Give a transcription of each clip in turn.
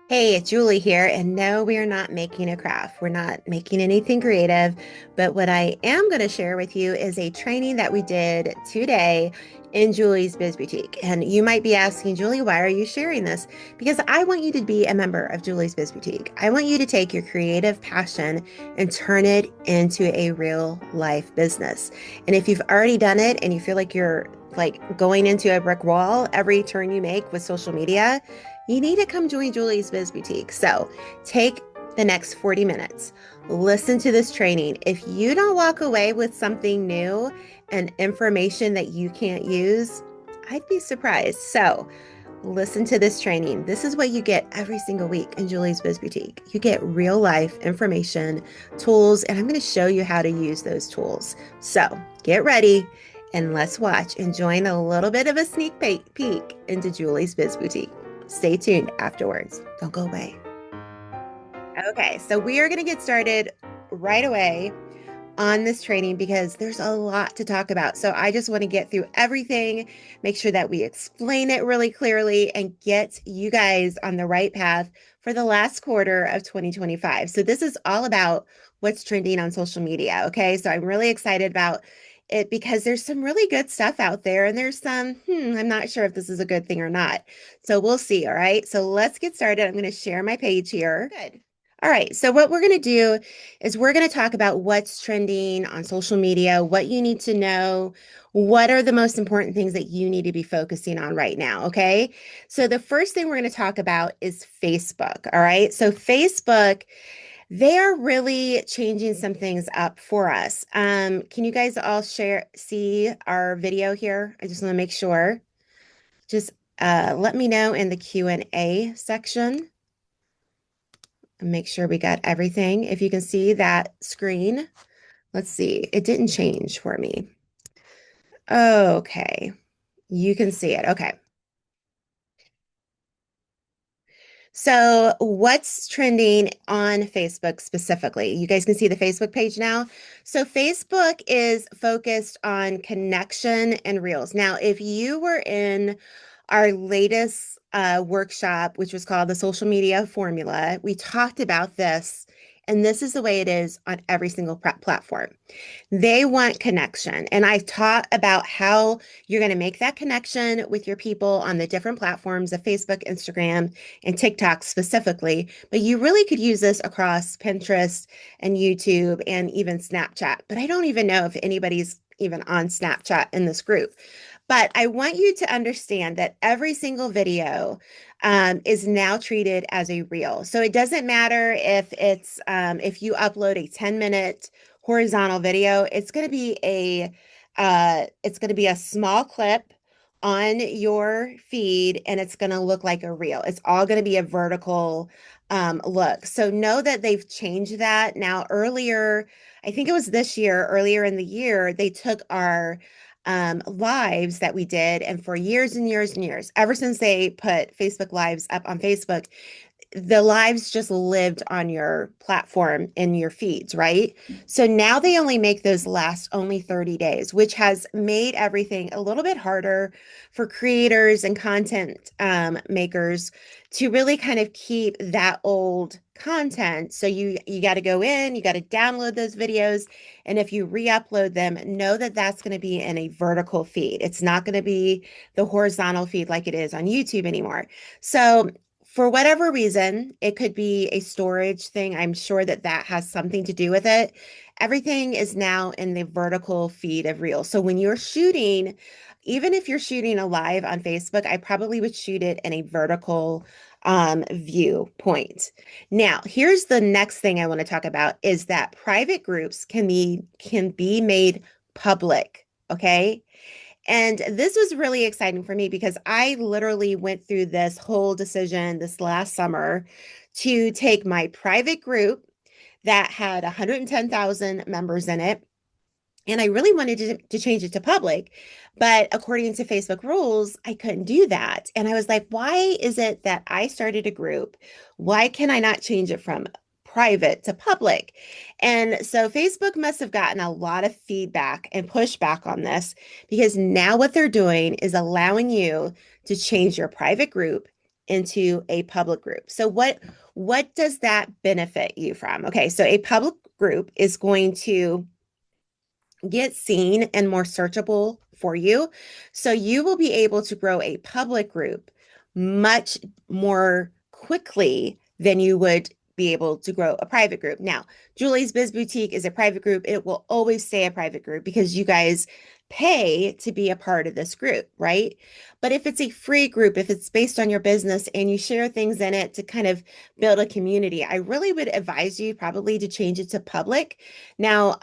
Hey, it's Julie here. And no, we are not making a craft. We're not making anything creative. But what I am going to share with you is a training that we did today in Julie's Biz Boutique. And you might be asking, Julie, why are you sharing this? Because I want you to be a member of Julie's Biz Boutique. I want you to take your creative passion and turn it into a real life business. And if you've already done it and you feel like you're like going into a brick wall every turn you make with social media, you need to come join Julie's Biz Boutique. So take the next 40 minutes, listen to this training. If you don't walk away with something new and information that you can't use, I'd be surprised. So listen to this training. This is what you get every single week in Julie's Biz Boutique. You get real life information, tools, and I'm going to show you how to use those tools. So get ready and let's watch and join a little bit of a sneak peek into Julie's Biz Boutique. Stay tuned afterwards. Don't go away. Okay, so we are going to get started right away on this training because there's a lot to talk about. So I just want to get through everything, make sure that we explain it really clearly, and get you guys on the right path for the last quarter of 2025. So this is all about what's trending on social media. Okay, so I'm really excited about it because there's some really good stuff out there, and there's some, I'm not sure if this is a good thing or not. So we'll see. All right, so let's get started. I'm going to share my page here. Good. All right, so what we're going to do is we're going to talk about what's trending on social media, what you need to know, what are the most important things that you need to be focusing on right now, okay? So the first thing we're going to talk about is Facebook, all right? So Facebook, they are really changing some things up for us. Can you guys all see our video here? I just want to make sure. Just let me know in the Q&A section and make sure we got everything. If you can see that screen, let's see. It didn't change for me. Okay. You can see it. Okay. So, what's trending on Facebook specifically? You guys can see the Facebook page now. So, Facebook is focused on connection and reels. Now, if you were in our latest workshop, which was called the Social Media Formula, we talked about this, and this is the way it is on every single platform. They want connection. And I taught about how you're going to make that connection with your people on the different platforms of Facebook, Instagram, and TikTok specifically. But you really could use this across Pinterest and YouTube and even Snapchat. But I don't even know if anybody's even on Snapchat in this group. But I want you to understand that every single video is now treated as a reel. So it doesn't matter if you upload a 10-minute horizontal video, it's going to be a small clip on your feed and it's going to look like a reel. It's all going to be a vertical look. So know that they've changed that. Now, earlier, I think it was this year, earlier in the year, they took our lives that we did, and for years and years and years, ever since they put Facebook Lives up on Facebook, the lives just lived on your platform in your feeds, right? So now they only make those last only 30 days, which has made everything a little bit harder for creators and content makers to really kind of keep that old content. So you got to go in, you got to download those videos, and if you re-upload them, know that that's going to be in a vertical feed. It's not going to be the horizontal feed like it is on YouTube anymore. So for whatever reason, it could be a storage thing. I'm sure that that has something to do with it. Everything is now in the vertical feed of Reels. So when you're shooting, even if you're shooting a live on Facebook, I probably would shoot it in a vertical viewpoint. Now, here's the next thing I want to talk about is that private groups can be made public. Okay. And this was really exciting for me because I literally went through this whole decision this last summer to take my private group that had 110,000 members in it. And I really wanted to change it to public. But according to Facebook rules, I couldn't do that. And I was like, why is it that I started a group? Why can I not change it from private to public? And so Facebook must have gotten a lot of feedback and pushback on this because now what they're doing is allowing you to change your private group into a public group. So what does that benefit you from? Okay, so a public group is going to get seen and more searchable for you. So you will be able to grow a public group much more quickly than you would be able to grow a private group. Now, Julie's Biz Boutique is a private group. It will always stay a private group because you guys pay to be a part of this group, right? But if it's a free group, if it's based on your business and you share things in it to kind of build a community, I really would advise you probably to change it to public. Now,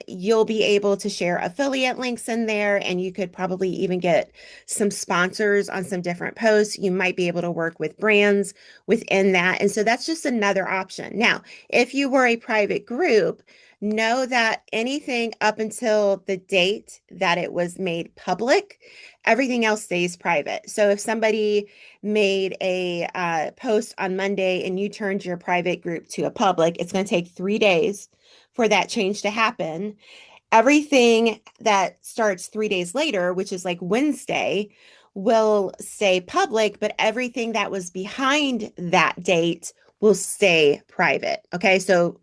you'll be able to share affiliate links in there, and you could probably even get some sponsors on some different posts. You might be able to work with brands within that. And so that's just another option. Now, if you were a private group, know that anything up until the date that it was made public, everything else stays private. So if somebody made a post on Monday and you turned your private group to a public, it's going to take 3 days for that change to happen. Everything that starts 3 days later, which is like Wednesday, will stay public, but everything that was behind that date will stay private. Okay, so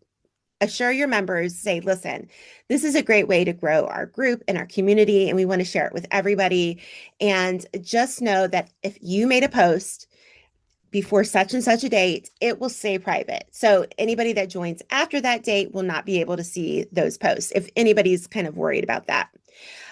assure your members, say, listen, this is a great way to grow our group and our community, and we want to share it with everybody. And just know that if you made a post before such and such a date, it will stay private. So anybody that joins after that date will not be able to see those posts if anybody's kind of worried about that.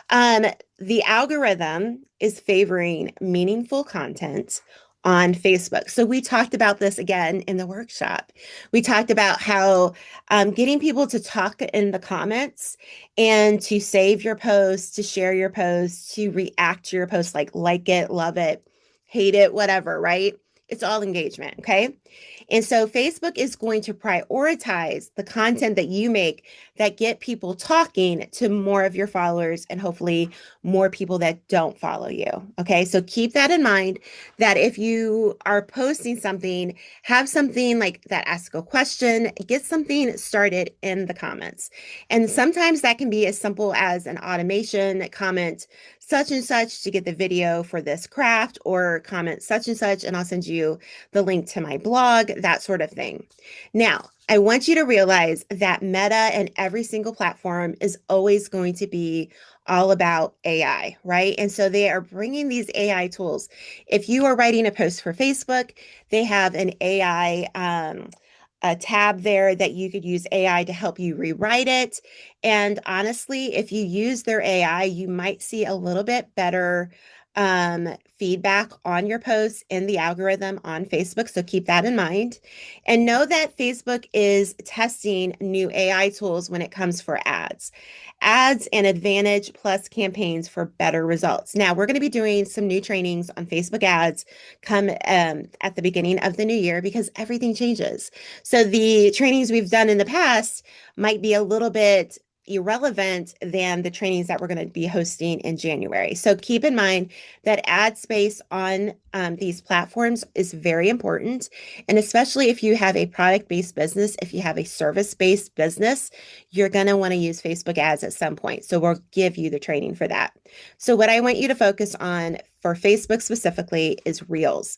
Um, the algorithm is favoring meaningful content on Facebook. So we talked about this again in the workshop. We talked about how getting people to talk in the comments and to save your posts, to share your posts, to react to your posts, like it, love it, hate it, whatever, right? It's all engagement, okay? And so Facebook is going to prioritize the content that you make that get people talking to more of your followers and hopefully more people that don't follow you. Okay, so keep that in mind that if you are posting something, have something like that, ask a question, get something started in the comments. And sometimes that can be as simple as an automation comment, such and such to get the video for this craft, or comment such and such, and I'll send you the link to my blog, that sort of thing. Now, I want you to realize that Meta and every single platform is always going to be all about AI, right? And so they are bringing these AI tools. If you are writing a post for Facebook, they have an AI a tab there that you could use AI to help you rewrite it. And honestly, if you use their AI, you might see a little bit better feedback on your posts in the algorithm on Facebook. So keep that in mind. And know that Facebook is testing new AI tools when it comes for ads and Advantage Plus campaigns for better results. Now, we're going to be doing some new trainings on Facebook ads come at the beginning of the new year because everything changes. So the trainings we've done in the past might be a little bit irrelevant than the trainings that we're going to be hosting in January. So keep in mind that ad space on these platforms is very important. And especially if you have a product-based business, if you have a service-based business, you're going to want to use Facebook ads at some point. So we'll give you the training for that. So what I want you to focus on for Facebook specifically is Reels.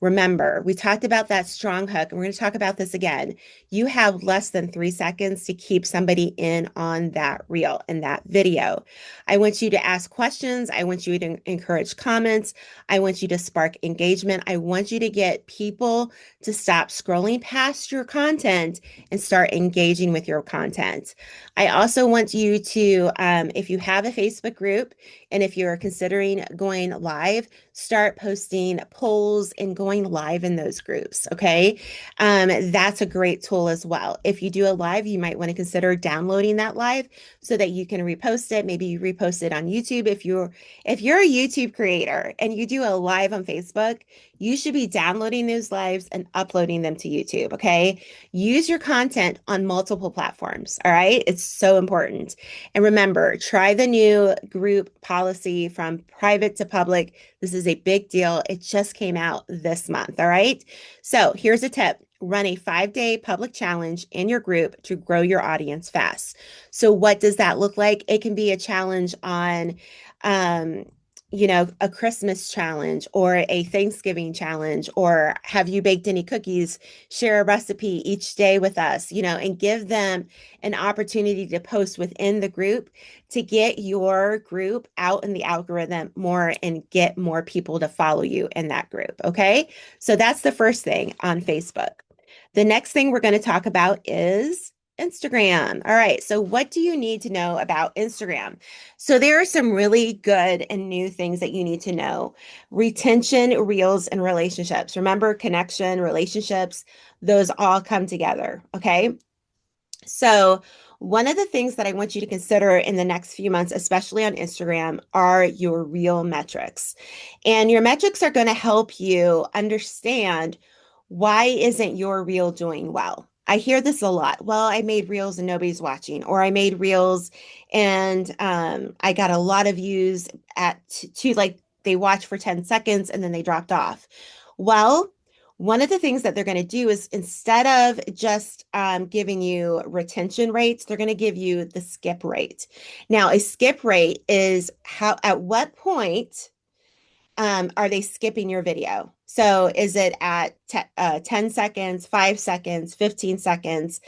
Remember, we talked about that strong hook, and we're going to talk about this again. You have less than 3 seconds to keep somebody in on that reel and that video. I want you to ask questions. I want you to encourage comments. I want you to spark engagement. I want you to get people to stop scrolling past your content and start engaging with your content. I also want you to, if you have a Facebook group and if you're considering going live, start posting polls and going live in those groups. Okay. That's a great tool as well. If you do a live, you might want to consider downloading that live so that you can repost it. Maybe you repost it on YouTube. If you're a YouTube creator and you do a live on Facebook, you should be downloading those lives and uploading them to YouTube. Okay. Use your content on multiple platforms. All right. It's so important. And remember, try the new group policy from private to public. This is a big deal. It just came out this month. All right. So here's a tip. Run a 5-day public challenge in your group to grow your audience fast. So what does that look like? It can be a challenge on a Christmas challenge or a Thanksgiving challenge, or have you baked any cookies? Share a recipe each day with us, and give them an opportunity to post within the group to get your group out in the algorithm more and get more people to follow you in that group. Okay. So that's the first thing on Facebook. The next thing we're going to talk about is Instagram. All right. So, what do you need to know about Instagram? So, there are some really good and new things that you need to know. Retention, reels, and relationships. Remember, connection, relationships, those all come together. Okay. So, one of the things that I want you to consider in the next few months, especially on Instagram, are your real metrics. And your metrics are going to help you understand why isn't your reel doing well. I hear this a lot. Well, I made reels and nobody's watching, or I made reels and I got a lot of views at to like they watched for 10 seconds and then they dropped off. Well, one of the things that they're going to do is instead of just giving you retention rates, they're going to give you the skip rate. Now, a skip rate is how, at what point are they skipping your video? So is it at 10 seconds, 5 seconds, 15 seconds?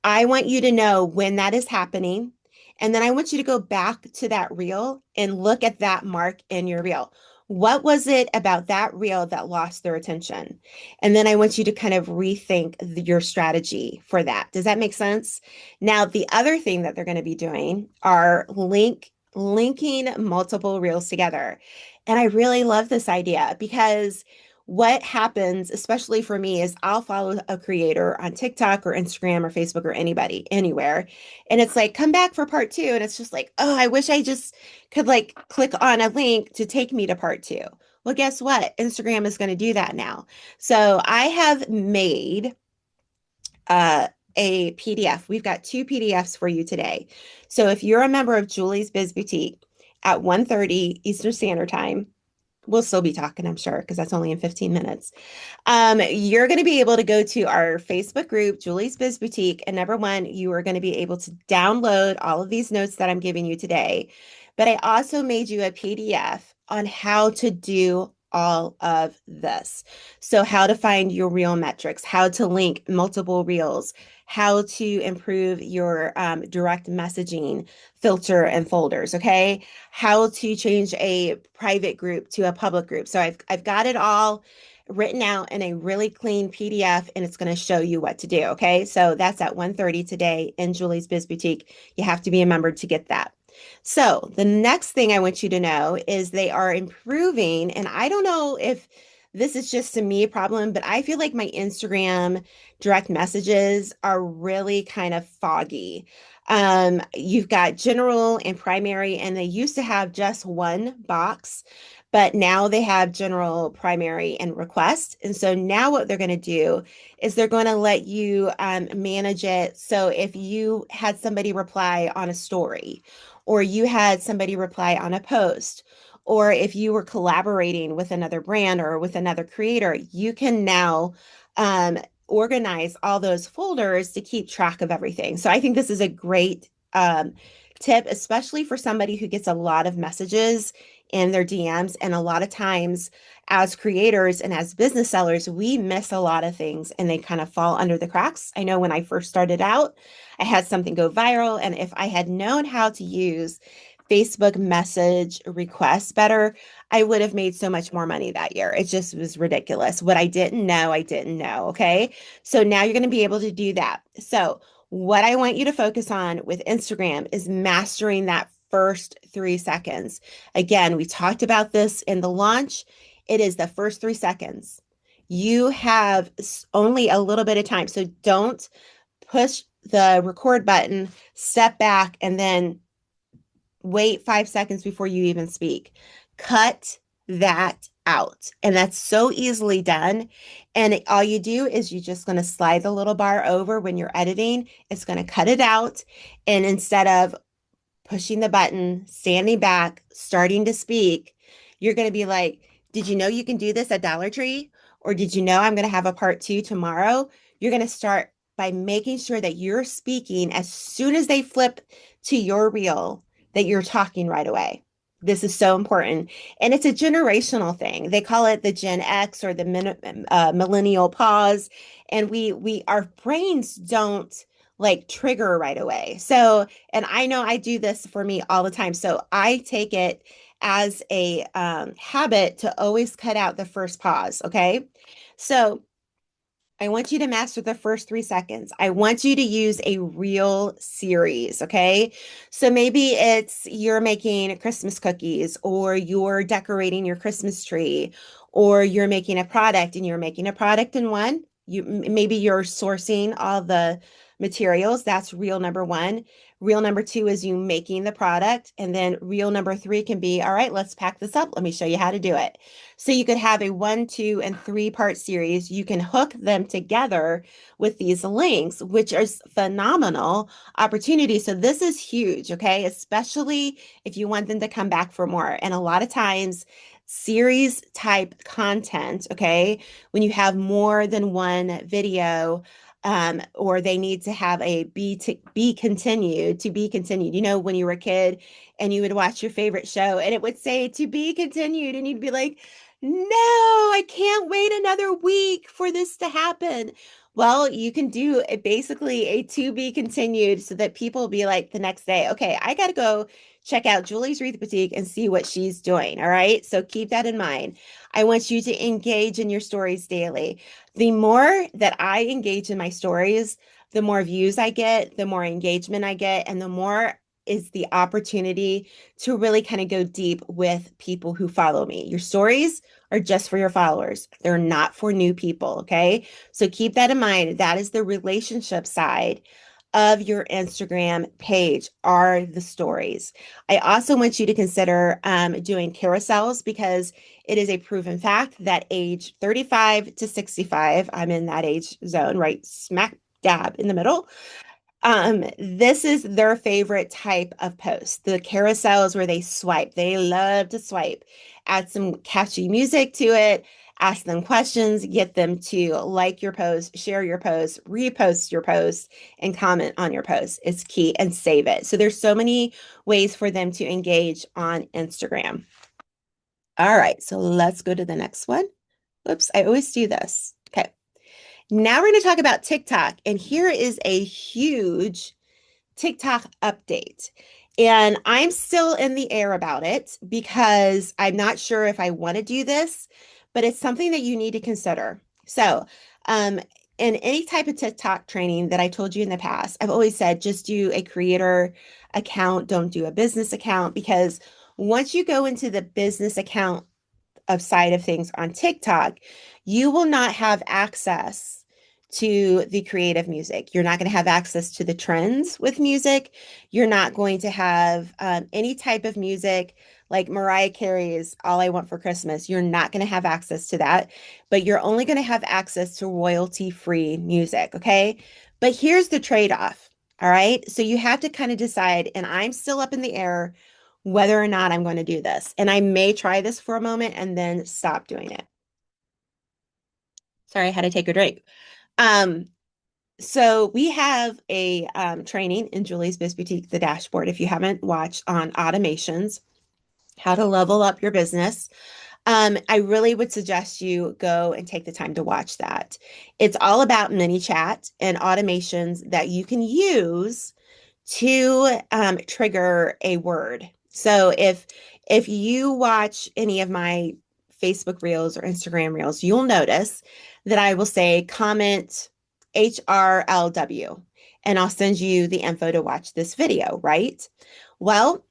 I want you to know when that is happening. And then I want you to go back to that reel and look at that mark in your reel. What was it about that reel that lost their attention? And then I want you to kind of rethink your strategy for that. Does that make sense? Now, the other thing that they're going to be doing are linking multiple reels together. And I really love this idea because what happens, especially for me, is I'll follow a creator on TikTok or Instagram or Facebook or anybody, anywhere. And it's like, come back for part two. And it's just like, oh, I wish I just could like click on a link to take me to part two. Well, guess what? Instagram is going to do that now. So I have made uh, a PDF. We've got two PDFs for you today. So if you're a member of Julie's Biz Boutique at 1:30 Eastern Standard Time, we'll still be talking, I'm sure, because that's only in 15 minutes. You're going to be able to go to our Facebook group, Julie's Biz Boutique. And number one, you are going to be able to download all of these notes that I'm giving you today. But I also made you a PDF on how to do all of this. So, how to find your reel metrics, how to link multiple reels, how to improve your direct messaging filter and folders. Okay, how to change a private group to a public group. So I've got it all written out in a really clean PDF and it's going to show you what to do. Okay. So that's at 1:30 today in Julie's Biz Boutique. You have to be a member to get that. So the next thing I want you to know is they are improving, and I don't know if this is just a me problem, but I feel like my Instagram direct messages are really kind of foggy. You've got general and primary, and they used to have just one box, but now they have general, primary, and request. And so now what they're going to do is they're going to let you manage it. So if you had somebody reply on a story, or you had somebody reply on a post, or if you were collaborating with another brand or with another creator, you can now um, organize all those folders to keep track of everything. So I think this is a great tip, especially for somebody who gets a lot of messages in their DMs. And a lot of times, as creators and as business sellers, we miss a lot of things and they kind of fall under the cracks. I know when I first started out, I had something go viral. And if I had known how to use Facebook message requests better, I would have made so much more money that year. It just was ridiculous. What I didn't know, I didn't know. Okay. So now you're going to be able to do that. So, what I want you to focus on with Instagram is mastering that first 3 seconds. Again, we talked about this in the launch. It is the first 3 seconds. You have only a little bit of time. So don't push the record button, step back, and then wait 5 seconds before you even speak. Cut that out. And that's so easily done. And all you do is you're just going to slide the little bar over when you're editing. It's going to cut it out. And instead of pushing the button, standing back, starting to speak, you're going to be like, did you know you can do this at Dollar Tree? Or did you know I'm going to have a part two tomorrow? You're going to start by making sure that you're speaking as soon as they flip to your reel, that you're talking right away. This is so important. And it's a generational thing. They call it the Gen X or the millennial pause. And our brains don't like trigger right away. So, and I know I do this for me all the time. So I take it as a habit to always cut out the first pause. Okay. So I want you to master the first 3 seconds. I want you to use a real series, okay? So maybe it's you're making Christmas cookies, or you're decorating your Christmas tree, or you're making a product and you're making a product in one. Maybe you're sourcing all the materials. That's reel number one. Reel number two is you making the product. And then reel number three can be, all right, let's pack this up. Let me show you how to do it. So you could have a 1, 2, and 3 part series. You can hook them together with these links, which is phenomenal opportunity. So this is huge, okay? Especially if you want them to come back for more. And a lot of times, series type content, okay, when you have more than one video, or they need to have a be continued, to be continued. You know, when you were a kid and you would watch your favorite show and it would say to be continued, and you'd be like, no, I can't wait another week for this to happen. Well, you can do basically a to be continued so that people will be like the next day, okay, I got to go check out Julie's Wreath Boutique and see what she's doing. All right. So keep that in mind. I want you to engage in your stories daily. The more that I engage in my stories, the more views I get, the more engagement I get, and the more is the opportunity to really kind of go deep with people who follow me. Your stories are just for your followers. They're not for new people, okay? So keep that in mind. That is the relationship side of your Instagram page are the stories. I also want you to consider doing carousels because it is a proven fact that age 35 to 65, I'm in that age zone, right smack dab in the middle. This is their favorite type of post. The carousels where they swipe. They love to swipe. Add some catchy music to it, ask them questions, get them to like your post, share your post, repost your post, and comment on your post. It's key, and save it. So there's so many ways for them to engage on Instagram. All right, so let's go to the next one. Oops, I always do this. Okay. Now we're going to talk about TikTok, and here is a huge TikTok update. And I'm still in the air about it because I'm not sure if I want to do this, but it's something that you need to consider. So, um, in any type of TikTok training that I told you in the past, I've always said just do a creator account, don't do a business account, because once you go into the business account of side of things on TikTok, you will not have access to the creative music. You're not going to have access to the trends with music. You're not going to have any type of music like Mariah Carey's All I Want for Christmas. You're not going to have access to that, but you're only going to have access to royalty-free music. Okay. But here's the trade-off. All right. So you have to kind of decide, and I'm still up in the air whether or not I'm going to do this. And I may try this for a moment and then stop doing it. Sorry, I had to take a drink. Um, so we have a training in Julie's Biz Boutique, the dashboard, if you haven't watched, on automations, how to level up your business. I really would suggest you go and take the time to watch that. It's all about mini chat and automations that you can use to trigger a word. So if you watch any of my Facebook reels or Instagram reels, you'll notice that I will say comment HRLW, and I'll send you the info to watch this video, right? Well,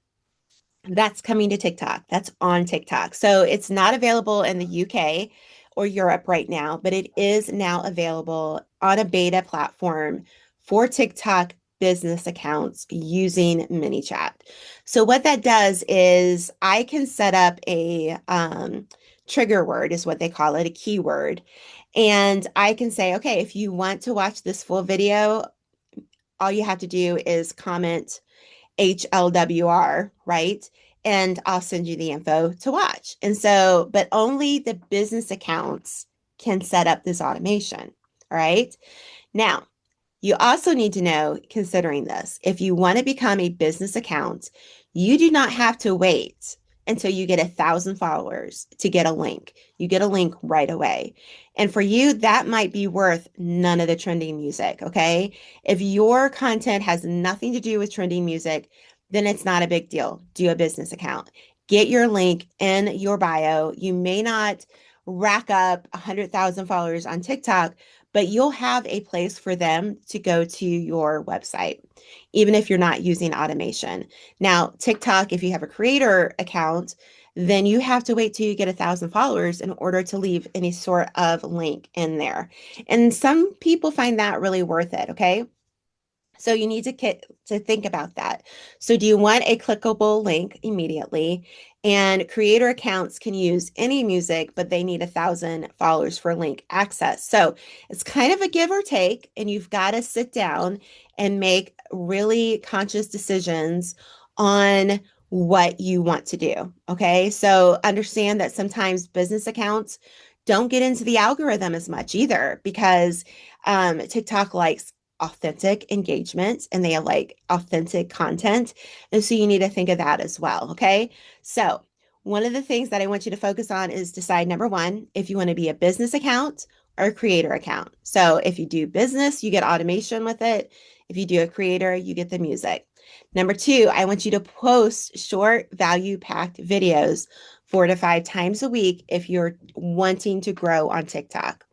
that's coming to TikTok. That's on TikTok. So it's not available in the UK or Europe right now, but it is now available on a beta platform for TikTok business accounts using ManyChat. So what that does is I can set up a trigger word, is what they call it, a keyword. And I can say, okay, if you want to watch this full video, all you have to do is comment HLWR, right? And I'll send you the info to watch. And so, but only the business accounts can set up this automation. All right. Now, you also need to know, considering this, if you want to become a business account, you do not have to wait until you get 1,000 followers to get a link. You get a link right away. And for you, that might be worth none of the trending music. Okay. If your content has nothing to do with trending music, then it's not a big deal. Do a business account. Get your link in your bio. You may not rack up 100,000 followers on TikTok, but you'll have a place for them to go to your website, even if you're not using automation. Now, TikTok, if you have a creator account, then you have to wait till you get 1,000 followers in order to leave any sort of link in there. And some people find that really worth it. Okay. So you need to think about that. So do you want a clickable link immediately? And creator accounts can use any music, but they need 1,000 followers for link access. So it's kind of a give or take, and you've got to sit down and make really conscious decisions on what you want to do. Okay. So understand that sometimes business accounts don't get into the algorithm as much either because TikTok likes authentic engagement and they like authentic content. And so you need to think of that as well. Okay. So, one of the things that I want you to focus on is decide number one, if you want to be a business account or a creator account. So, if you do business, you get automation with it. If you do a creator, you get the music. Number two, I want you to post short, value packed videos 4 to 5 times a week if you're wanting to grow on TikTok.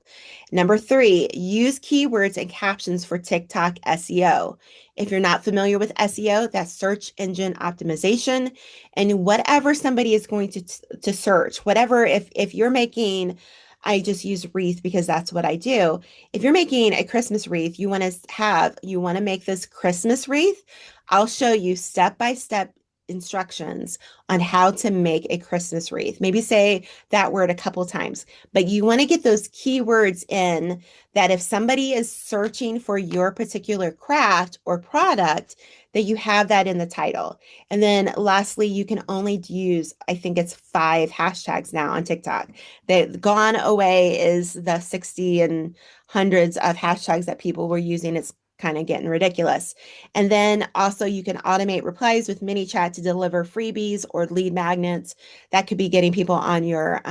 Number three, use keywords and captions for TikTok SEO. If you're not familiar with SEO, that's search engine optimization. And whatever somebody is going to search, whatever, if you're making, I just use wreath because that's what I do. If you're making a Christmas wreath, you want to make this Christmas wreath. I'll show you step by step instructions on how to make a Christmas wreath. Maybe say that word a couple times, but you want to get those keywords in that if somebody is searching for your particular craft or product, that you have that in the title. And then lastly, you can only use, I think it's 5 hashtags now on TikTok. They've gone away is the 60 and hundreds of hashtags that people were using. It's kind of getting ridiculous. And then also you can automate replies with mini chat to deliver freebies or lead magnets. That could be getting people on your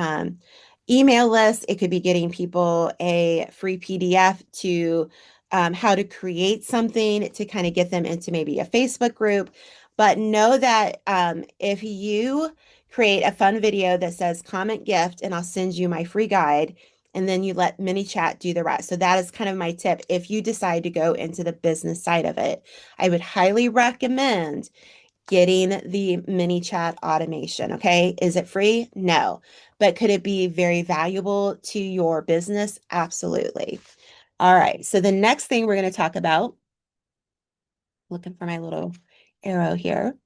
email list. It could be getting people a free PDF to how to create something to kind of get them into maybe a Facebook group. But know that if you create a fun video that says comment gift and I'll send you my free guide, and then you let ManyChat do the rest. So that is kind of my tip. If you decide to go into the business side of it, I would highly recommend getting the ManyChat automation. Okay. Is it free? No. But could it be very valuable to your business? Absolutely. All right. So the next thing we're going to talk about, looking for my little arrow here,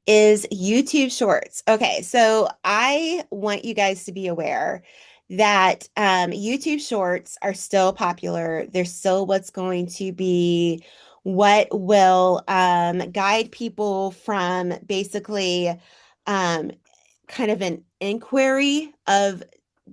is YouTube Shorts. Okay, so I want you guys to be aware that YouTube Shorts are still popular. They're still what's going to be what will guide people from basically um, kind of an inquiry of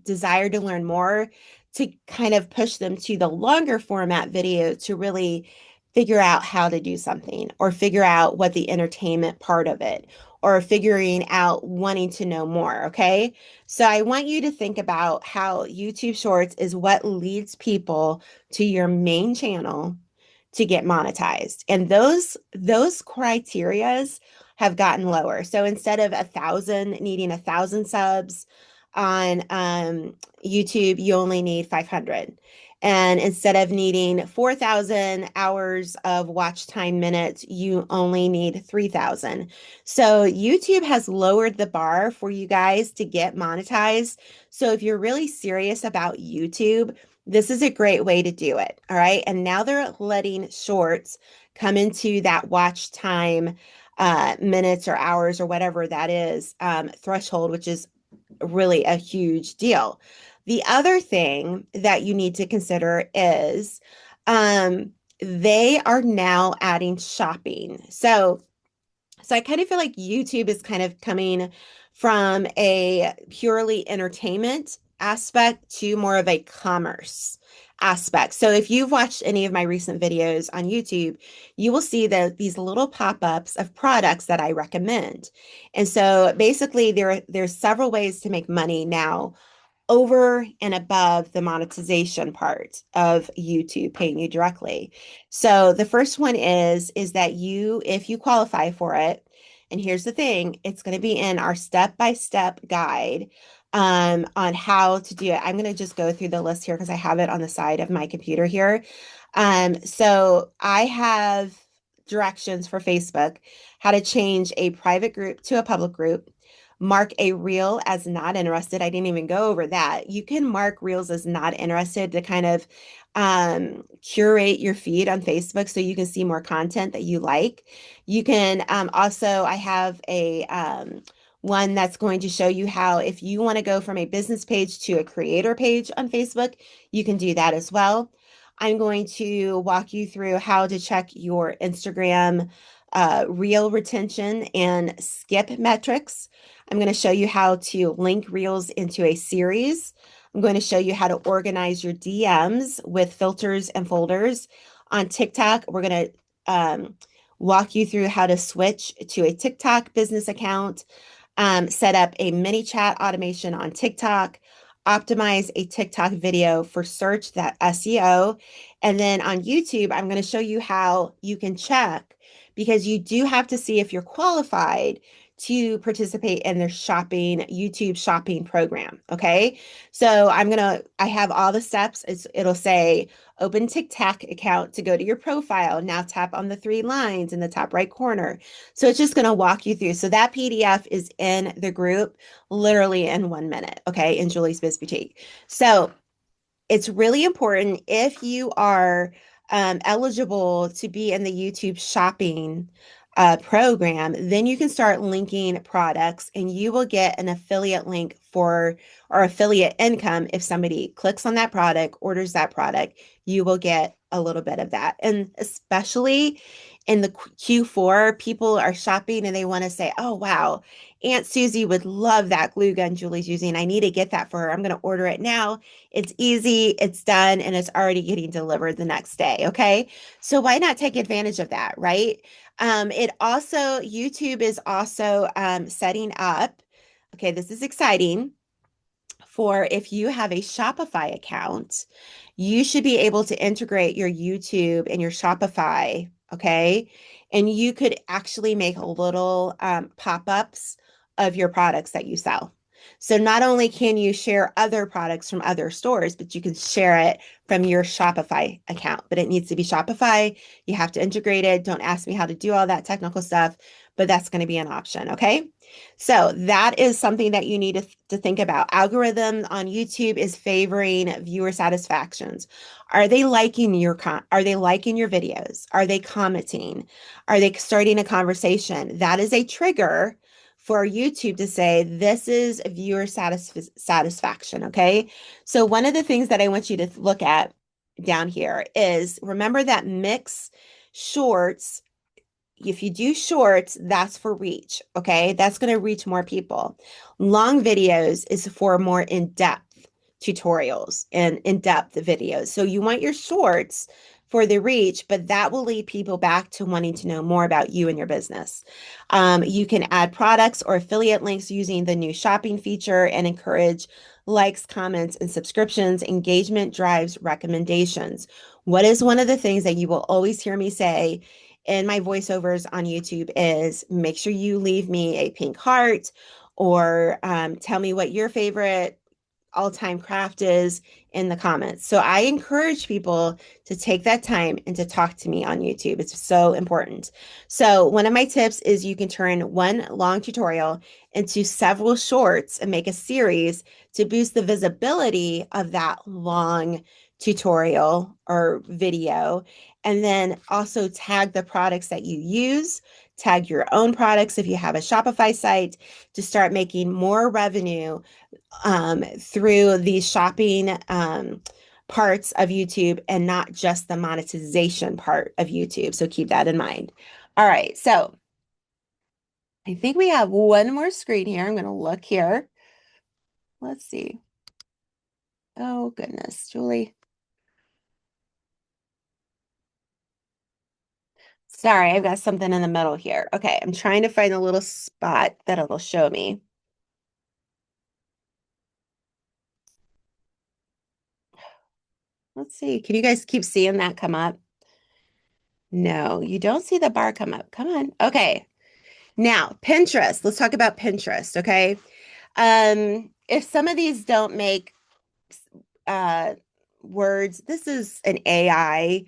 desire to learn more to kind of push them to the longer format video to really figure out how to do something or figure out what the entertainment part of it or figuring out wanting to know more. Okay. So I want you to think about how YouTube Shorts is what leads people to your main channel to get monetized. And those criterias have gotten lower. So instead of 1,000 needing 1,000 subs on YouTube, you only need 500. And instead of needing 4,000 hours of watch time minutes, you only need 3,000. So YouTube has lowered the bar for you guys to get monetized. So if you're really serious about YouTube, this is a great way to do it. All right. And now they're letting shorts come into that watch time minutes or hours or whatever that is threshold, which is really a huge deal. The other thing that you need to consider is they are now adding shopping. So I kind of feel like YouTube is kind of coming from a purely entertainment aspect to more of a commerce aspects. So if you've watched any of my recent videos on YouTube, you will see that these little pop-ups of products that I recommend. And so basically there's several ways to make money now over and above the monetization part of YouTube paying you directly. So the first one is that if you qualify for it, and here's the thing, it's going to be in our step-by-step guide on how to do it. I'm going to just go through the list here because I have it on the side of my computer here. So I have directions for Facebook, how to change a private group to a public group, mark a reel as not interested. I didn't even go over that. You can mark reels as not interested to kind of curate your feed on Facebook so you can see more content that you like. You can also, I have a one that's going to show you how, if you want to go from a business page to a creator page on Facebook, you can do that as well. I'm going to walk you through how to check your Instagram reel retention and skip metrics. I'm going to show you how to link reels into a series. I'm going to show you how to organize your DMs with filters and folders. On TikTok, we're going to walk you through how to switch to a TikTok business account, set up a mini chat automation on TikTok, optimize a TikTok video for search, that SEO. And then on YouTube, I'm going to show you how you can check, because you do have to see if you're qualified to participate in their YouTube shopping program. Okay. So I have all the steps. It'll say open TikTok account to go to your profile. Now tap on the three lines in the top right corner. So it's just going to walk you through. So that PDF is in the group literally in 1 minute. Okay. In Julie's Biz Boutique. So it's really important, if you are eligible to be in the YouTube shopping program, then you can start linking products and you will get an affiliate link for, or affiliate income. If somebody clicks on that product, orders that product, you will get a little bit of that. And especially in the Q4, people are shopping and they want to say, oh, wow, Aunt Susie would love that glue gun Julie's using. I need to get that for her. I'm going to order it now. It's easy, it's done, and it's already getting delivered the next day. Okay. So why not take advantage of that, right? YouTube is also setting up, okay, this is exciting, for if you have a Shopify account, you should be able to integrate your YouTube and your Shopify, okay? And you could actually make little pop-ups of your products that you sell. So not only can you share other products from other stores, but you can share it from your Shopify account. But it needs to be Shopify. You have to integrate it. Don't ask me how to do all that technical stuff, but that's going to be an option, okay? So that is something that you need to think about. Algorithm on YouTube is favoring viewer satisfactions. Are they liking are they liking your videos? Are they commenting? Are they starting a conversation? That is a trigger for YouTube to say, this is viewer satisfaction, okay? So one of the things that I want you to look at down here is, remember that mix shorts. If you do shorts, that's for reach, okay? That's going to reach more people. Long videos is for more in-depth tutorials and in-depth videos. So you want your shorts for the reach, but that will lead people back to wanting to know more about you and your business. You can add products or affiliate links using the new shopping feature and encourage likes, comments, and subscriptions. Engagement drives recommendations. What is one of the things that you will always hear me say in my voiceovers on YouTube is, make sure you leave me a pink heart, or tell me what your favorite all-time craft is in the comments. So I encourage people to take that time and to talk to me on YouTube. It's so important. So one of my tips is you can turn one long tutorial into several shorts and make a series to boost the visibility of that long tutorial or video. And then also tag the products that you use, tag your own products if you have a Shopify site, to start making more revenue through these shopping parts of YouTube and not just the monetization part of YouTube. So keep that in mind. All right. So I think we have one more screen here. I'm going to look here. Let's see. Oh, goodness, Julie. Sorry, I've got something in the middle here. Okay, I'm trying to find a little spot that it'll show me. Let's see. Can you guys keep seeing that come up? No, you don't see the bar come up. Come on. Okay. Now, Pinterest. Let's talk about Pinterest, okay? If some of these don't make uh words, this is an AI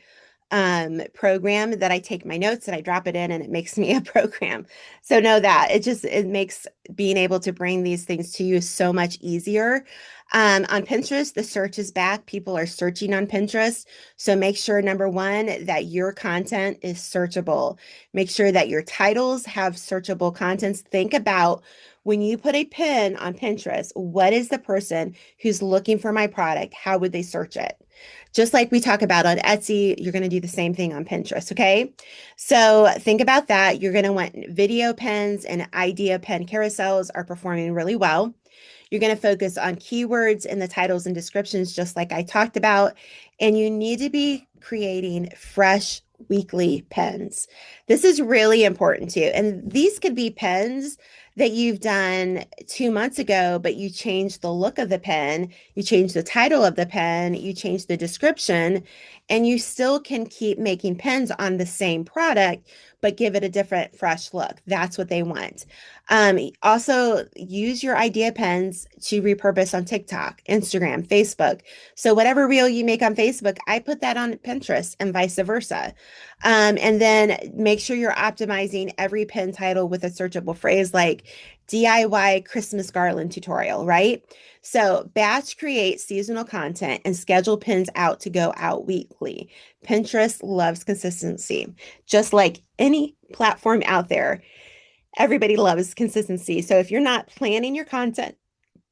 program that I take my notes and I drop it in and it makes me a program. So know that it makes being able to bring these things to you so much easier. On Pinterest, the search is back. People are searching on Pinterest. So make sure, number one, that your content is searchable. Make sure that your titles have searchable contents. Think about when you put a pin on Pinterest, what is the person who's looking for my product? How would they search it? Just like we talk about on Etsy, you're going to do the same thing on Pinterest. Okay. So think about that. You're going to want video pens and idea pen carousels are performing really well. You're going to focus on keywords in the titles and descriptions, just like I talked about. And you need to be creating fresh weekly pens. This is really important too. And these could be pens that you've done 2 months ago, but you changed the look of the pen, you changed the title of the pen, you changed the description, and you still can keep making pens on the same product, but give it a different, fresh look. That's what they want. Also, use your idea pens to repurpose on TikTok, Instagram, Facebook. So, whatever reel you make on Facebook, I put that on Pinterest and vice versa. And then make sure you're optimizing every pin title with a searchable phrase like DIY Christmas garland tutorial, right? So, batch create seasonal content and schedule pins out to go out weekly. Pinterest loves consistency, just like any platform out there. Everybody loves consistency. So if you're not planning your content,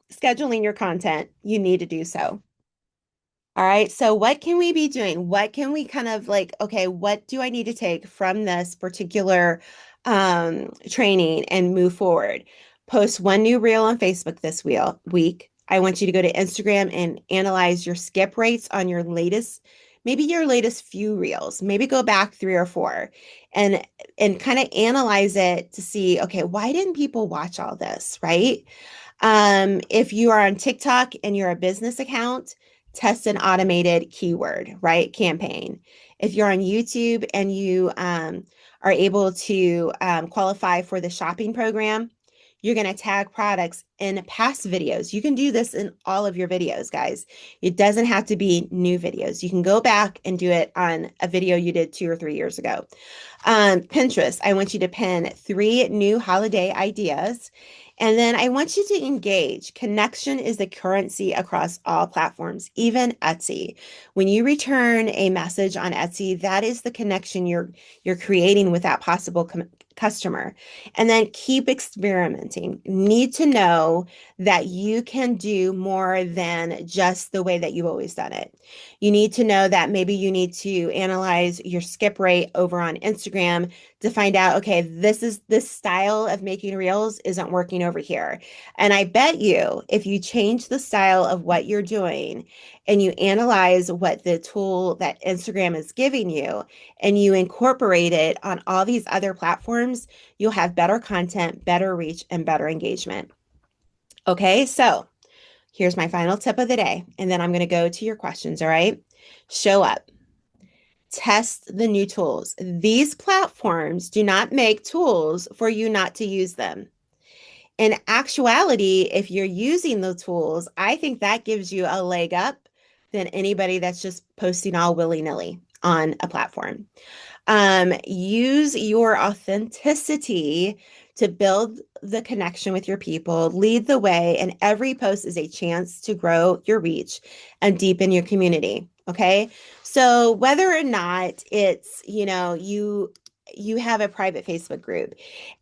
scheduling your content, you need to do so. All right. So what can we be doing? What can we kind of like, okay, what do I need to take from this particular training and move forward? Post one new reel on Facebook this week. I want you to go to Instagram and analyze your skip rates on your latest, maybe your latest few reels. Maybe go back three or four and kind of analyze it to see, okay, why didn't people watch all this, right? If you are on TikTok and you're a business account, test an automated keyword, right? Campaign. If you're on YouTube and you are able to qualify for the shopping program, you're going to tag products in past videos. You can do this in all of your videos, guys. It doesn't have to be new videos. You can go back and do it on a video you did 2 or 3 years ago. Pinterest, I want you to pin 3 new holiday ideas. And then I want you to engage. Connection is the currency across all platforms, even Etsy. When you return a message on Etsy, that is the connection you're creating with that possible customer. And then keep experimenting. Need to know that you can do more than just the way that you've always done it. You need to know that maybe you need to analyze your skip rate over on Instagram to find out, okay, this style of making reels isn't working over here. And I bet you if you change the style of what you're doing and you analyze what the tool that Instagram is giving you and you incorporate it on all these other platforms, you'll have better content, better reach, and better engagement. Okay, so here's my final tip of the day, and then I'm going to go to your questions. All right, show up. Test the new tools. These platforms do not make tools for you not to use them. In actuality, if you're using the tools, I think that gives you a leg up than anybody that's just posting all willy-nilly on a platform. Use your authenticity to build the connection with your people, lead the way, and every post is a chance to grow your reach and deepen your community. Okay. So whether or not it's, you have a private Facebook group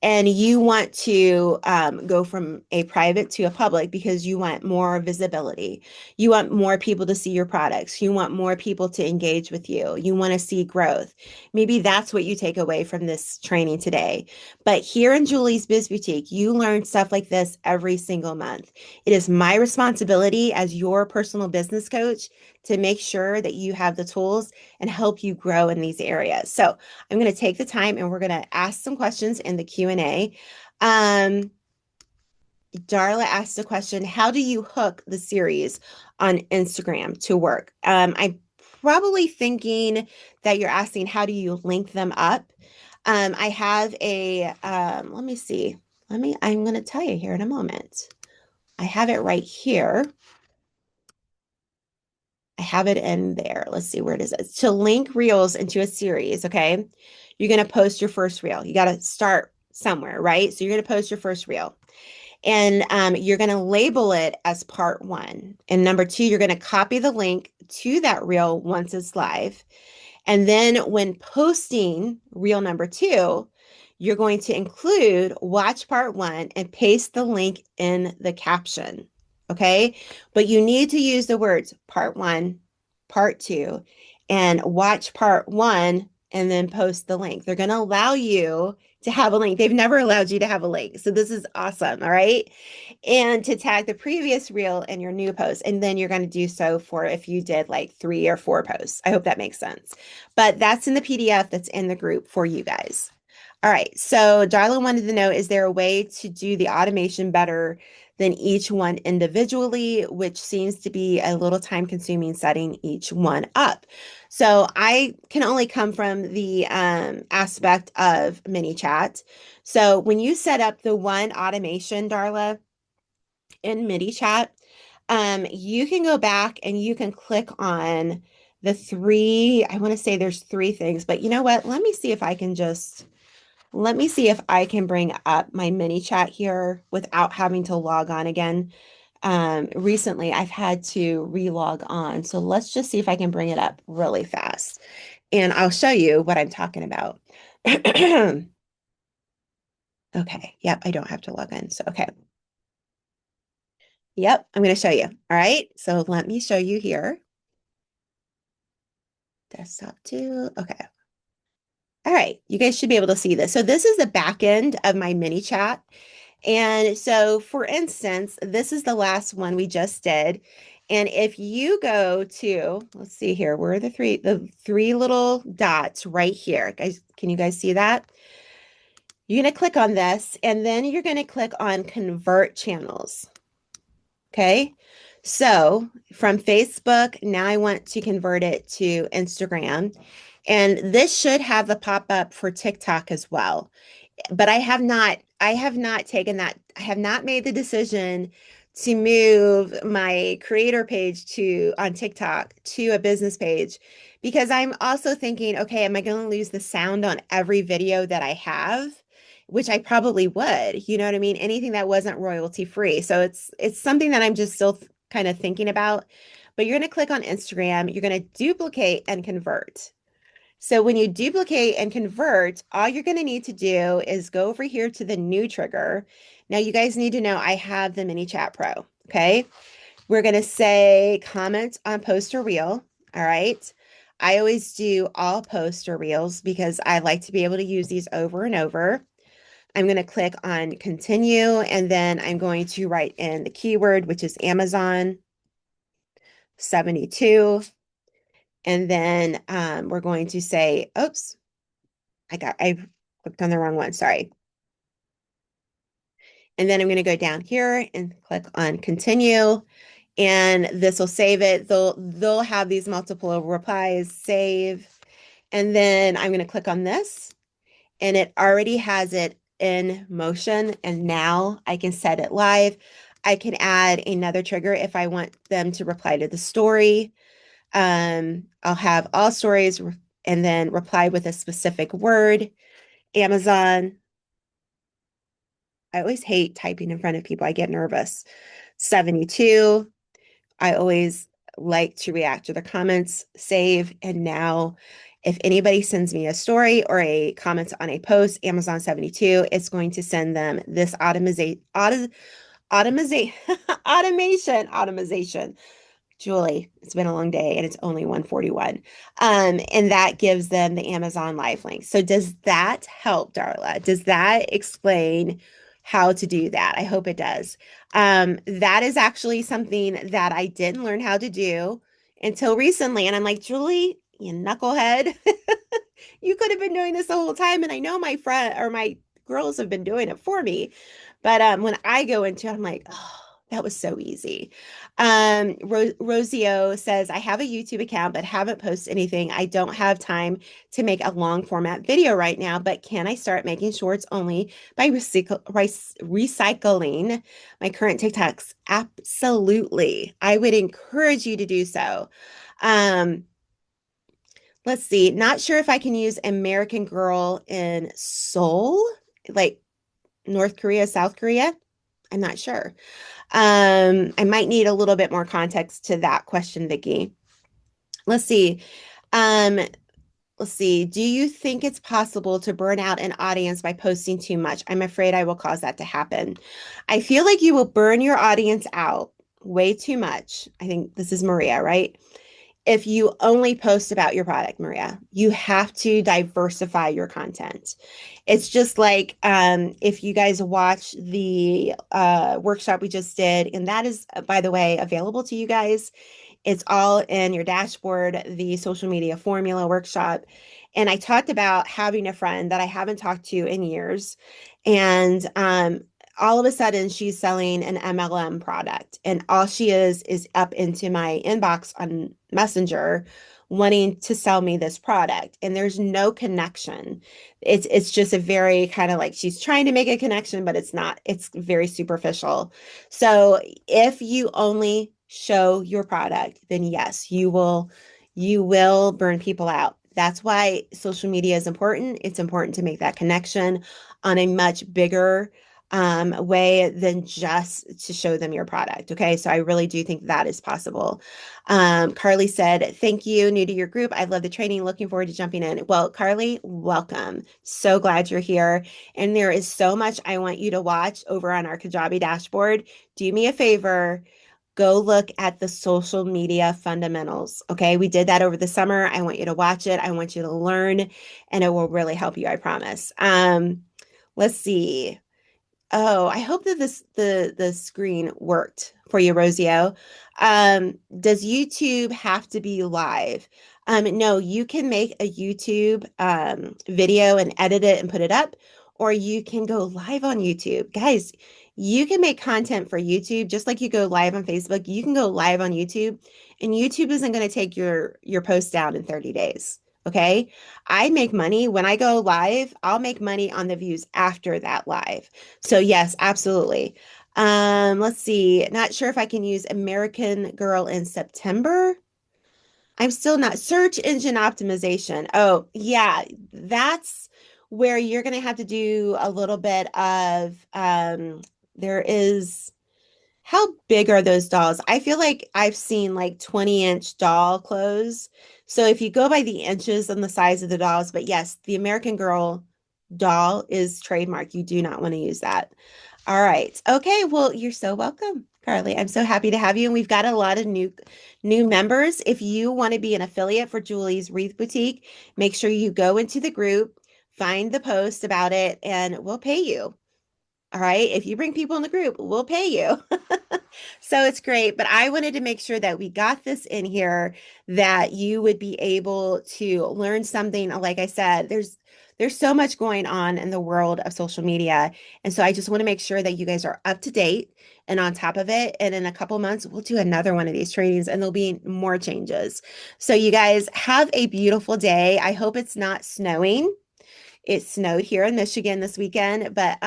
and you want to go from a private to a public because you want more visibility. You want more people to see your products. You want more people to engage with you. You want to see growth. Maybe that's what you take away from this training today. But here in Julie's Biz Boutique, you learn stuff like this every single month. It is my responsibility as your personal business coach to make sure that you have the tools and help you grow in these areas. So I'm going to take the time and we're going to ask some questions in the Q&A. Darla asked the question, how do you hook the series on Instagram to work? I'm probably thinking that you're asking, how do you link them up? I have let me see. I'm going to tell you here in a moment. I have it right here. I have it in there. Let's see where it is. To link reels into a series, okay? You're going to post your first reel. You got to start somewhere, right? So you're going to post your first reel. And you're going to label it as part one. And number two, you're going to copy the link to that reel once it's live. And then when posting reel number two, you're going to include watch part one and paste the link in the caption. Okay. But you need to use the words part one, part two, and watch part one and then post the link. They're going to allow you to have a link. They've never allowed you to have a link. So this is awesome. All right. And to tag the previous reel in your new post. And then you're going to do so for if you did like 3 or 4 posts. I hope that makes sense. But that's in the PDF that's in the group for you guys. All right. So Darla wanted to know, is there a way to do the automation better than each one individually, which seems to be a little time consuming setting each one up? So I can only come from the aspect of mini chat. So when you set up the one automation, Darla, in mini chat, you can go back and you can click on the three. I want to say there's 3 things, but you know what? Let me see if I can bring up my mini chat here without having to log on again. Recently, I've had to re-log on. So let's just see if I can bring it up really fast. And I'll show you what I'm talking about. Okay. Yep. I don't have to log in. So, okay. Yep. I'm going to show you. All right. So let me show you here. Desktop 2. Okay. All right. You guys should be able to see this. So this is the back end of my mini chat. And so, for instance, this is the last one we just did. And if you go to, let's see here, where are the three little dots right here? Guys, can you guys see that? You're going to click on this, and then you're going to click on convert channels. Okay. So from Facebook, now I want to convert it to Instagram. And this should have a pop-up for TikTok as well. But I have not taken that, I have not made the decision to move my creator page on TikTok to a business page because I'm also thinking, okay, am I going to lose the sound on every video that I have? Which I probably would, you know what I mean? Anything that wasn't royalty free. So it's something that I'm just still kind of thinking about. But you're going to click on Instagram, you're going to duplicate and convert. So when you duplicate and convert, all you're going to need to do is go over here to the new trigger. Now you guys need to know I have the Mini Chat Pro, okay? We're going to say comment on post or reel, all right? I always do all post or reels because I like to be able to use these over and over. I'm going to click on continue, and then I'm going to write in the keyword, which is Amazon 72. And then we're going to say, oops, I clicked on the wrong one, sorry. And then I'm going to go down here and click on continue, and this will save it. They'll have these multiple replies, save, and then I'm going to click on this, and it already has it in motion, and now I can set it live. I can add another trigger if I want them to reply to the story. I'll have all stories and then reply with a specific word. Amazon. I always hate typing in front of people. I get nervous. 72. I always like to react to the comments, save. And now if anybody sends me a story or a comment on a post, Amazon 72, it's going to send them this automation. Julie, it's been a long day and it's only 1:41. And that gives them the Amazon Live link. So does that help, Darla? Does that explain how to do that? I hope it does. That is actually something that I didn't learn how to do until recently. And I'm like, Julie, you knucklehead, you could have been doing this the whole time. And I know my friend or my girls have been doing it for me. But when I go into it, I'm like, oh, that was so easy. Rosio says, I have a YouTube account, but haven't posted anything. I don't have time to make a long format video right now, but can I start making shorts only by recycling my current TikToks? Absolutely. I would encourage you to do so. Um, let's see. Not sure if I can use American Girl in Seoul, like North Korea, South Korea. I'm not sure. I might need a little bit more context to that question, Vicki. Let's see. Um, let's see. Do you think it's possible to burn out an audience by posting too much? I'm afraid I will cause that to happen. I feel like you will burn your audience out way too much. I think this is Maria, right? If you only post about your product, Maria, you have to diversify your content. It's just like if you guys watch the workshop we just did, and that is, by the way, available to you guys. It's all in your dashboard, the social media formula workshop. And I talked about having a friend that I haven't talked to in years. And all of a sudden, she's selling an MLM product. And all she is up into my inbox on Messenger wanting to sell me this product. And there's no connection. It's just a very kind of like she's trying to make a connection, but it's not. It's very superficial. So if you only show your product, then yes, you will burn people out. That's why social media is important. It's important to make that connection on a much bigger way than just to show them your product. Okay. So I really do think that is possible. Carly said, thank you. New to your group. I love the training. Looking forward to jumping in. Well, Carly, welcome. So glad you're here. And there is so much I want you to watch over on our Kajabi dashboard. Do me a favor. Go look at the social media fundamentals. Okay. We did that over the summer. I want you to watch it. I want you to learn, and it will really help you. I promise. Let's see. Oh, I hope that the screen worked for you, Rosio. Does YouTube have to be live? No, you can make a YouTube video and edit it and put it up, or you can go live on YouTube. Guys, you can make content for YouTube just like you go live on Facebook. You can go live on YouTube, and YouTube isn't going to take your post down in 30 days. Okay. I make money when I go live. I'll make money on the views after that live. So yes, absolutely. Let's see. Not sure if I can use American Girl in September. I'm still not search engine optimization. Oh, yeah, that's where you're going to have to do a little bit of there is how big are those dolls? I feel like I've seen like 20-inch doll clothes. So if you go by the inches and the size of the dolls, but yes, the American Girl doll is trademark. You do not want to use that. All right. Okay. Well, you're so welcome, Carly. I'm so happy to have you. And we've got a lot of new members. If you want to be an affiliate for Julie's Wreath Boutique, make sure you go into the group, find the post about it, and we'll pay you. All right. If you bring people in the group, we'll pay you. So it's great. But I wanted to make sure that we got this in here, that you would be able to learn something. Like I said, there's so much going on in the world of social media. And so I just want to make sure that you guys are up to date and on top of it. And in a couple months, we'll do another one of these trainings and there'll be more changes. So you guys have a beautiful day. I hope it's not snowing. It snowed here in Michigan this weekend, but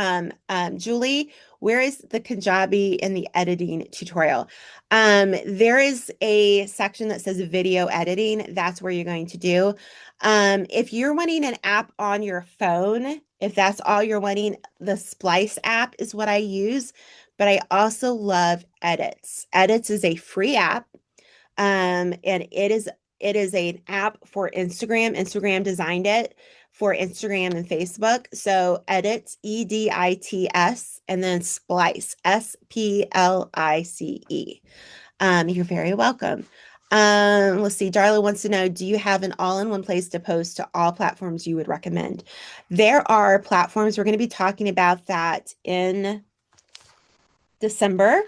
Julie, where is the Kajabi and the editing tutorial? There is a section that says video editing. That's where you're going to do. If you're wanting an app on your phone, if that's all you're wanting, the Splice app is what I use, but I also love Edits. Edits is a free app. And it is an app for Instagram. Instagram designed it for Instagram and Facebook. So Edits, EDITS, and then Splice, SPLICE. You're very welcome. Let's see. Darla wants to know, do you have an all-in-one place to post to all platforms you would recommend? There are platforms. We're going to be talking about that in December.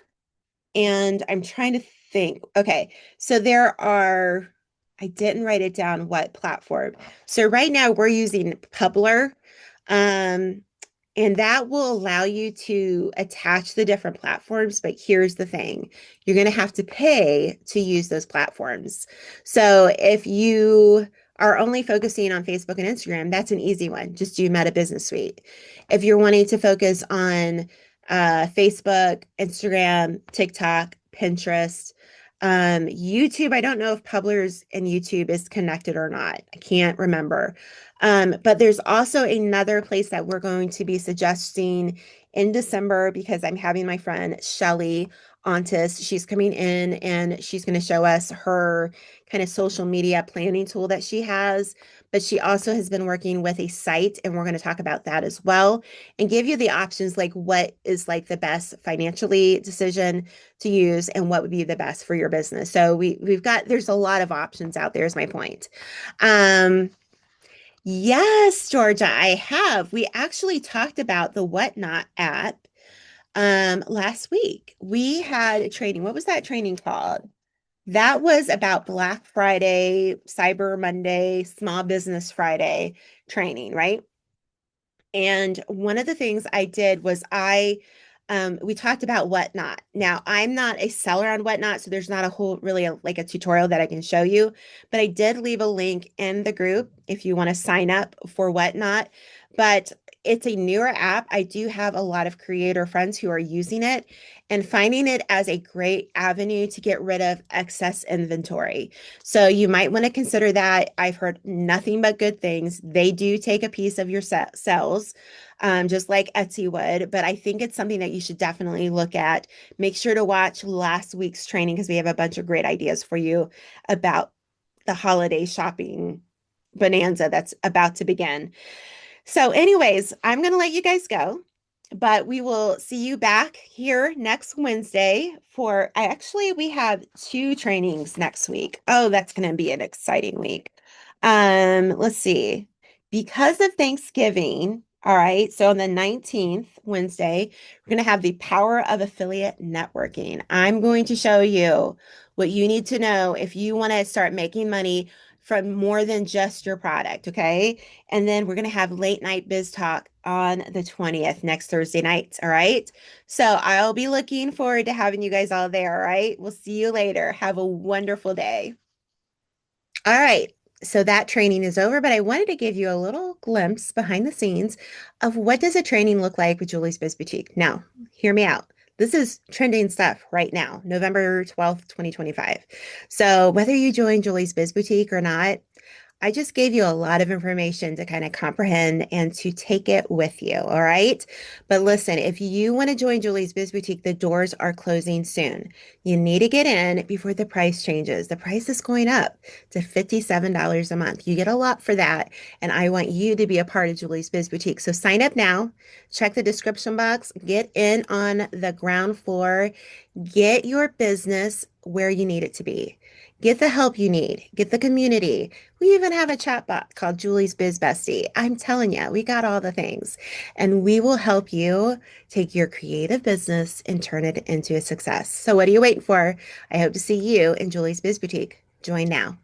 And I'm trying to think. Okay, so there are, I didn't write it down what platform. So right now we're using Publer. Um, and that will allow you to attach the different platforms. But here's the thing, you're going to have to pay to use those platforms. So if you are only focusing on Facebook and Instagram, that's an easy one. Just do Meta Business Suite. If you're wanting to focus on Facebook, Instagram, TikTok, Pinterest, YouTube, I don't know if Pubblers and YouTube is connected or not. I can't remember. But there's also another place that we're going to be suggesting in December because I'm having my friend Shelly Ontis. She's coming in and she's going to show us her kind of social media planning tool that she has. But she also has been working with a site, and we're going to talk about that as well and give you the options like what is like the best financially decision to use and what would be the best for your business. So we've got there's a lot of options out there is my point. Um, Yes, Georgia, I have. We actually talked about the Whatnot app last week. We had a training. What was that training called? That was about Black Friday, Cyber Monday, Small Business Friday training, right? And one of the things I did was we talked about Whatnot. Now, I'm not a seller on Whatnot, so there's not a whole really like a tutorial that I can show you, but I did leave a link in the group if you want to sign up for Whatnot. But it's a newer app. I do have a lot of creator friends who are using it and finding it as a great avenue to get rid of excess inventory. So you might want to consider that. I've heard nothing but good things. They do take a piece of your sales, just like Etsy would, but I think it's something that you should definitely look at. Make sure to watch last week's training because we have a bunch of great ideas for you about the holiday shopping bonanza that's about to begin. So, anyways, I'm going to let you guys go, but we will see you back here next Wednesday for actually, we have two trainings next week. Oh, that's going to be an exciting week. Let's see. Because of Thanksgiving, all right, so on the 19th, Wednesday, we're going to have the power of affiliate networking. I'm going to show you what you need to know if you want to start making money from more than just your product, okay? And then we're going to have late night biz talk on the 20th, next Thursday night. All right. So I'll be looking forward to having you guys all there. All right. We'll see you later. Have a wonderful day. All right. So that training is over, but I wanted to give you a little glimpse behind the scenes of what does a training look like with Julie's Biz Boutique. Now, hear me out. This is trending stuff right now, November 12th, 2025. So whether you join Julie's Biz Boutique or not, I just gave you a lot of information to kind of comprehend and to take it with you. All right. But listen, if you want to join Julie's Biz Boutique, the doors are closing soon. You need to get in before the price changes. The price is going up to $57 a month. You get a lot for that. And I want you to be a part of Julie's Biz Boutique. So sign up now, check the description box, get in on the ground floor, get your business where you need it to be. Get the help you need, get the community. We even have a chat bot called Julie's Biz Bestie. I'm telling you, we got all the things. And we will help you take your creative business and turn it into a success. So, what are you waiting for? I hope to see you in Julie's Biz Boutique. Join now.